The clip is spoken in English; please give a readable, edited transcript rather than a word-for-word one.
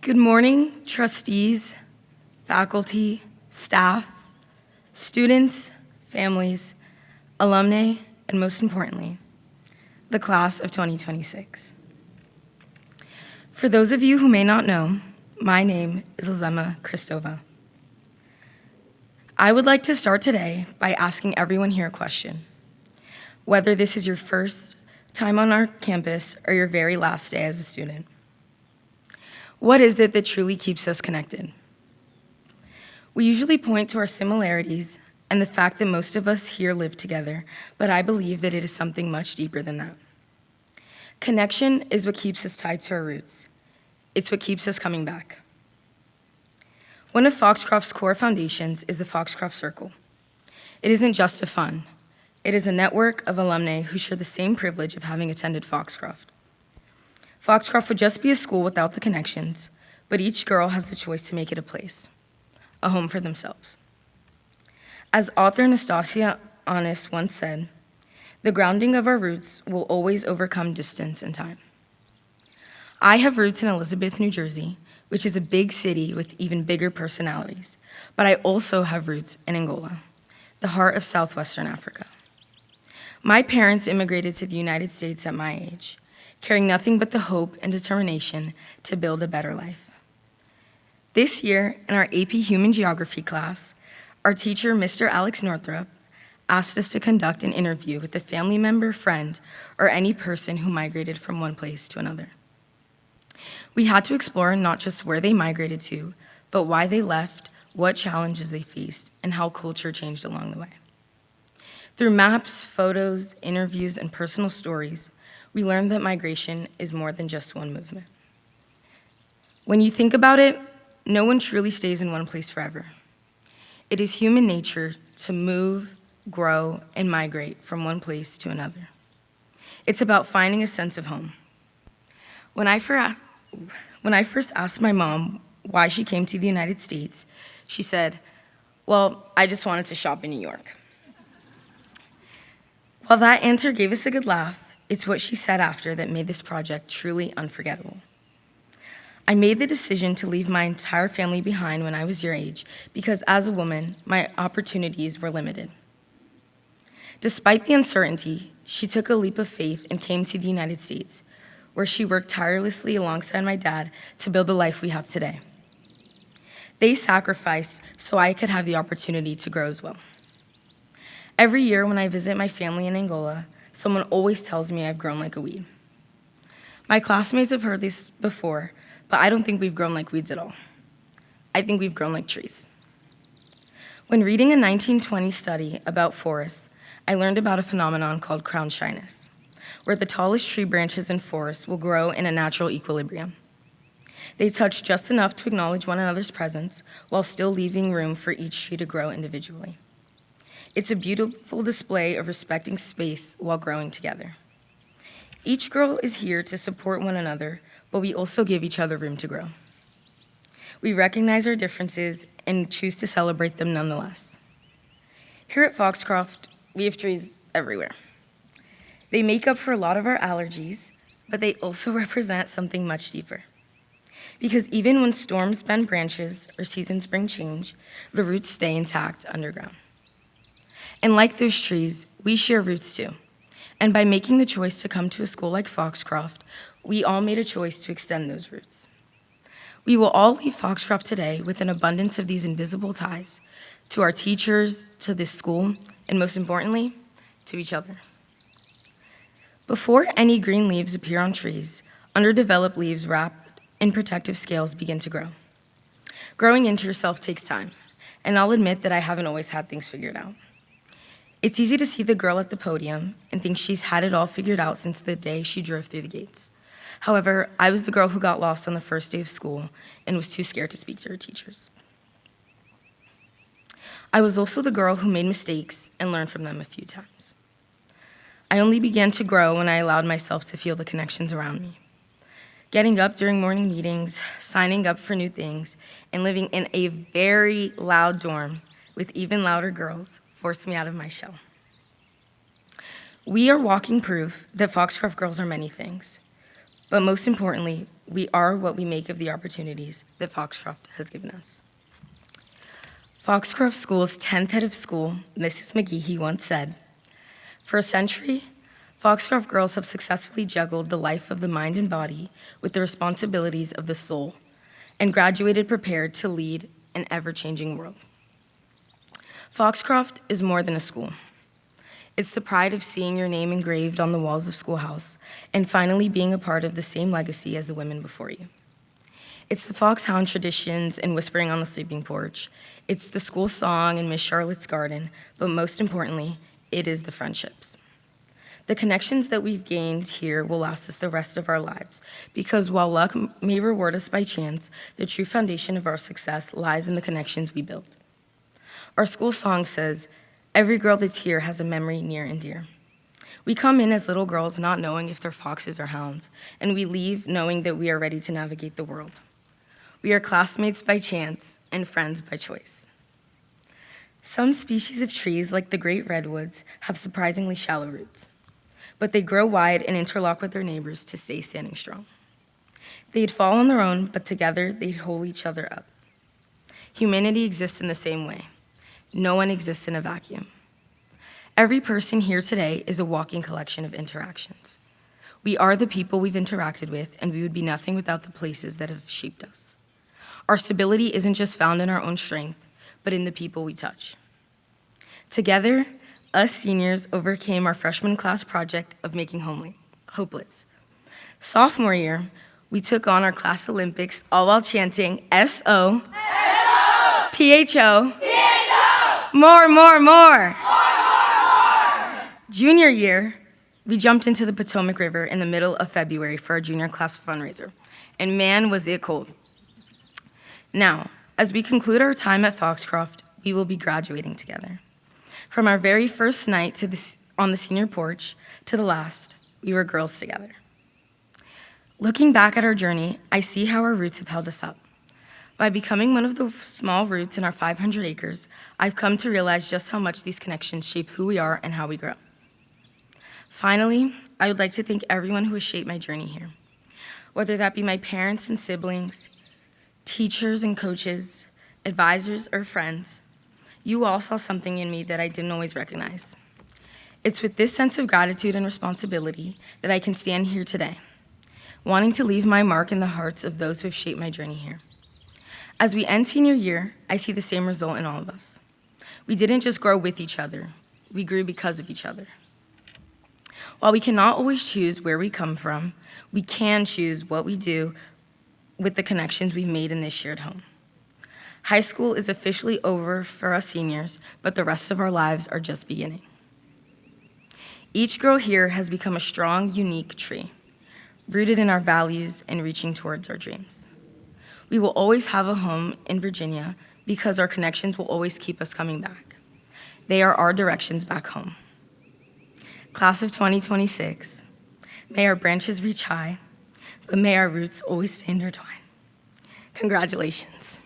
Good morning, trustees, faculty, staff, students, families, alumni, and most importantly, the class of 2026. For those of you who may not know, my name is Lizema Cristovao. I would like to start today by asking everyone here a question. Whether this is your first time on our campus or your very last day as a student, what is it that truly keeps us connected? We usually point to our similarities and the fact that most of us here live together, but I believe that it is something much deeper than that. Connection is what keeps us tied to our roots. It's what keeps us coming back. One of Foxcroft's core foundations is the Foxcroft Circle. It isn't just a fund. It is a network of alumni who share the same privilege of having attended Foxcroft. Foxcroft would just be a school without the connections, but each girl has the choice to make it a place, a home for themselves. As author Nastasia Honest once said, the grounding of our roots will always overcome distance and time. I have roots in Elizabeth, New Jersey, which is a big city with even bigger personalities, but I also have roots in Angola, the heart of southwestern Africa. My parents immigrated to the United States at my age, carrying nothing but the hope and determination to build a better life. This year, in our AP Human Geography class, our teacher, Mr. Alex Northrup, asked us to conduct an interview with a family member, friend, or any person who migrated from one place to another. We had to explore not just where they migrated to, but why they left, what challenges they faced, and how culture changed along the way. Through maps, photos, interviews, and personal stories, we learned that migration is more than just one movement. When you think about it, no one truly stays in one place forever. It is human nature to move, grow, and migrate from one place to another. It's about finding a sense of home. When I first asked my mom why she came to the United States, she said, "Well, I just wanted to shop in New York." While that answer gave us a good laugh, it's what she said after that made this project truly unforgettable. I made the decision to leave my entire family behind when I was your age because as a woman, my opportunities were limited. Despite the uncertainty, she took a leap of faith and came to the United States, where she worked tirelessly alongside my dad to build the life we have today. They sacrificed so I could have the opportunity to grow as well. Every year when I visit my family in Angola, someone always tells me I've grown like a weed. My classmates have heard this before, but I don't think we've grown like weeds at all. I think we've grown like trees. When reading a 1920 study about forests, I learned about a phenomenon called crown shyness, where the tallest tree branches in forests will grow in a natural equilibrium. They touch just enough to acknowledge one another's presence while still leaving room for each tree to grow individually. It's a beautiful display of respecting space while growing together. Each girl is here to support one another, but we also give each other room to grow. We recognize our differences and choose to celebrate them nonetheless. Here at Foxcroft, we have trees everywhere. They make up for a lot of our allergies, but they also represent something much deeper. Because even when storms bend branches or seasons bring change, the roots stay intact underground. And like those trees, we share roots too. And by making the choice to come to a school like Foxcroft, we all made a choice to extend those roots. We will all leave Foxcroft today with an abundance of these invisible ties to our teachers, to this school, and most importantly, to each other. Before any green leaves appear on trees, underdeveloped leaves wrapped in protective scales begin to grow. Growing into yourself takes time, and I'll admit that I haven't always had things figured out. It's easy to see the girl at the podium and think she's had it all figured out since the day she drove through the gates. However, I was the girl who got lost on the first day of school and was too scared to speak to her teachers. I was also the girl who made mistakes and learned from them a few times. I only began to grow when I allowed myself to feel the connections around me. Getting up during morning meetings, signing up for new things, and living in a very loud dorm with even louder girls forced me out of my shell. We are walking proof that Foxcroft girls are many things. But most importantly, we are what we make of the opportunities that Foxcroft has given us. Foxcroft School's 10th head of school, Mrs. McGehee, once said, "For a century, Foxcroft girls have successfully juggled the life of the mind and body with the responsibilities of the soul and graduated prepared to lead an ever-changing world." Foxcroft is more than a school. It's the pride of seeing your name engraved on the walls of Schoolhouse and finally being a part of the same legacy as the women before you. It's the foxhound traditions and whispering on the sleeping porch. It's the school song and Miss Charlotte's garden, but most importantly, it is the friendships. The connections that we've gained here will last us the rest of our lives, because while luck may reward us by chance, the true foundation of our success lies in the connections we build. Our school song says, "Every girl that's here has a memory near and dear." We come in as little girls not knowing if they're foxes or hounds, and we leave knowing that we are ready to navigate the world. We are classmates by chance and friends by choice. Some species of trees, like the great redwoods, have surprisingly shallow roots, but they grow wide and interlock with their neighbors to stay standing strong. They'd fall on their own, but together they'd hold each other up. Humanity exists in the same way. No one exists in a vacuum. Every person here today is a walking collection of interactions. We are the people we've interacted with, and we would be nothing without the places that have shaped us. Our stability isn't just found in our own strength, but in the people we touch. Together, us seniors overcame our freshman class project of making hopeless. Sophomore year, we took on our class Olympics, all while chanting S-O, S-O! P-H-O, P-H-O! More, more, more! More, more, more! Junior year, we jumped into the Potomac River in the middle of February for our junior class fundraiser, and man, was it cold. Now, as we conclude our time at Foxcroft, we will be graduating together. From our very first night on the senior porch to the last, we were girls together. Looking back at our journey, I see how our roots have held us up. By becoming one of the small roots in our 500 acres, I've come to realize just how much these connections shape who we are and how we grow. Finally, I would like to thank everyone who has shaped my journey here, whether that be my parents and siblings, teachers and coaches, advisors, or friends. You all saw something in me that I didn't always recognize. It's with this sense of gratitude and responsibility that I can stand here today, wanting to leave my mark in the hearts of those who have shaped my journey here. As we end senior year, I see the same result in all of us. We didn't just grow with each other, we grew because of each other. While we cannot always choose where we come from, we can choose what we do with the connections we've made in this shared home. High school is officially over for us seniors, but the rest of our lives are just beginning. Each girl here has become a strong, unique tree, rooted in our values and reaching towards our dreams. We will always have a home in Virginia because our connections will always keep us coming back. They are our directions back home. Class of 2026, may our branches reach high, but may our roots always stay intertwined. Congratulations.